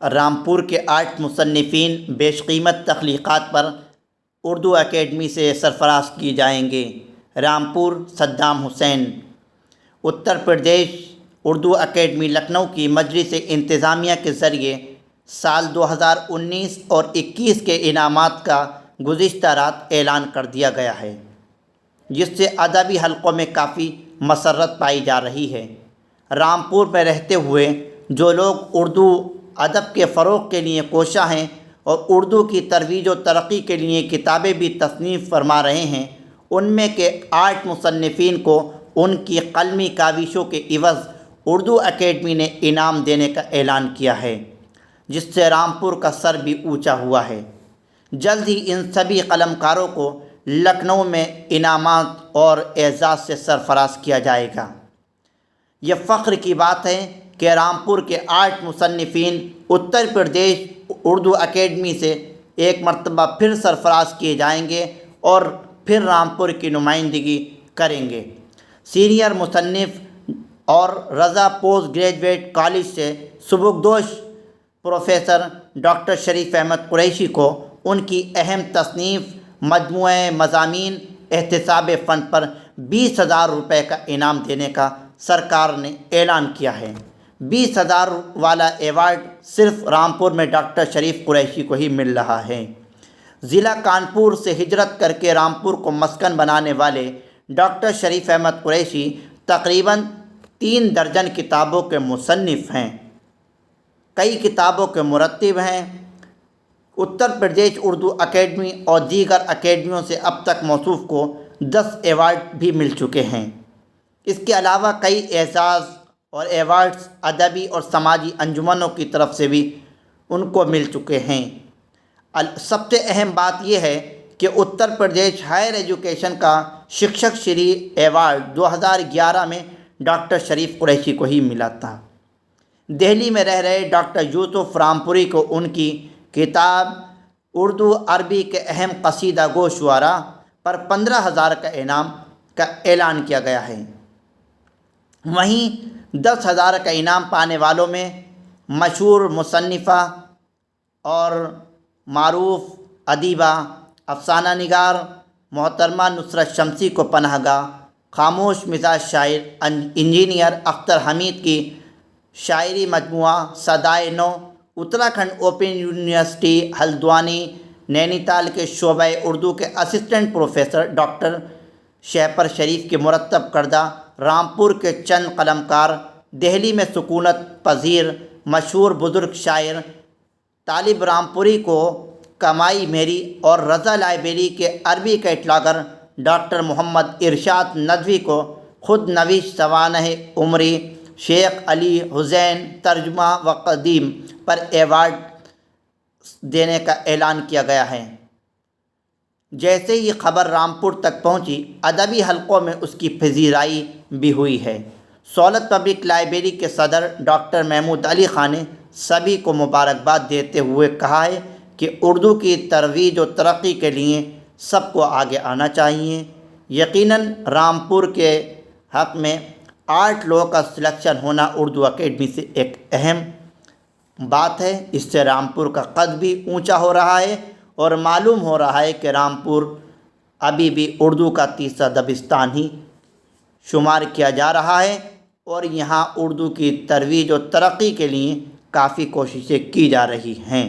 رامپور کے 8 مصنفین بیش قیمت تخلیقات پر اردو اکیڈمی سے سرفراز کیے جائیں گے۔ Rampur Saddam Hussein. Uttar Pradesh Urdu academy Lucknow کی مجلس انتظامیہ کے ذریعے سال 2019 اور 21 کے انعامات کا گزشتہ رات اعلان کر دیا گیا ہے، جس سے ادبی حلقوں میں کافی مسرت پائی جا رہی ہے۔ رامپور میں رہتے ہوئے جو لوگ اردو ادب کے فروغ کے لیے کوشاں ہیں اور اردو کی ترویج و ترقی کے لیے کتابیں بھی تصنیف فرما رہے ہیں، ان میں کے 8 مصنفین کو ان کی قلمی کاوشوں کے عوض اردو اکیڈمی نے انعام دینے کا اعلان کیا ہے، جس سے رامپور کا سر بھی اونچا ہوا ہے۔ جلد ہی ان سبھی قلم کاروں کو لکھنؤ میں انعامات اور اعزاز سے سرفراز کیا جائے گا۔ یہ فخر کی بات ہے کہ رامپور کے 8 مصنفین اتر پردیش اردو اکیڈمی سے ایک مرتبہ پھر سرفراز کیے جائیں گے اور پھر رامپور کی نمائندگی کریں گے۔ سینئر مصنف اور رضا پوسٹ گریجویٹ کالج سے سبکدوش پروفیسر ڈاکٹر شریف احمد قریشی کو ان کی اہم تصنیف مجموعہ مضامین احتساب فن پر 20,000 روپے کا انعام دینے کا سرکار نے اعلان کیا ہے۔ 20,000 والا ایوارڈ صرف رامپور میں ڈاکٹر شریف قریشی کو ہی مل رہا ہے۔ ضلع کانپور سے ہجرت کر کے رامپور کو مسکن بنانے والے ڈاکٹر شریف احمد قریشی تقریباً 3 درجن کتابوں کے مصنف ہیں، کئی کتابوں کے مرتب ہیں۔ اتر پردیش اردو اکیڈمی اور دیگر اکیڈمیوں سے اب تک موصوف کو 10 ایوارڈ بھی مل چکے ہیں۔ اس کے علاوہ کئی اعزاز اور ایوارڈز ادبی اور سماجی انجمنوں کی طرف سے بھی ان کو مل چکے ہیں۔ سب سے اہم بات یہ ہے کہ اتر پردیش ہائر ایجوکیشن کا شکشک شری ایوارڈ 2011 میں ڈاکٹر شریف قریشی کو ہی ملا تھا۔ دہلی میں رہ رہے ڈاکٹر یوسف رامپوری کو ان کی کتاب اردو عربی کے اہم قصیدہ گو شعراء پر 15,000 کا انعام کا اعلان کیا گیا ہے۔ وہیں 10,000 کا انعام پانے والوں میں مشہور مصنفہ اور معروف ادیبہ افسانہ نگار محترمہ نصرت شمسی کو پناہ گاہ، خاموش مزاج شاعر انجینئر اختر حمید کی شاعری مجموعہ صدائے نو، اتراکھنڈ اوپن یونیورسٹی ہلدوانی نینی تال کے شعبہ اردو کے اسسٹنٹ پروفیسر ڈاکٹر شہپر شریف کے مرتب کردہ رامپور کے چند قلم کار، دہلی میں سکونت پذیر مشہور بزرگ شاعر طالب رامپوری کو کمائی میری اور رضا لائبریری کے عربی کیٹلاگر ڈاکٹر محمد ارشاد ندوی کو خود نویس سوانح عمری شیخ علی حسین ترجمہ و قدیم پر ایوارڈ دینے کا اعلان کیا گیا ہے۔ جیسے ہی خبر رامپور تک پہنچی، ادبی حلقوں میں اس کی پذیرائی بھی ہوئی ہے۔ سہولت پبلک لائبریری کے صدر ڈاکٹر محمود علی خان نے سبھی کو مبارکباد دیتے ہوئے کہا ہے کہ اردو کی ترویج و ترقی کے لیے سب کو آگے آنا چاہیے۔ یقیناً رامپور کے حق میں 8 لوگوں کا سلیکشن ہونا اردو اکیڈمی سے ایک اہم بات ہے۔ اس سے رامپور کا قد بھی اونچا ہو رہا ہے اور معلوم ہو رہا ہے کہ رامپور ابھی بھی اردو کا تیسرا دبستان ہی شمار کیا جا رہا ہے اور یہاں اردو کی ترویج و ترقی کے لیے کافی کوششیں کی جا رہی ہیں۔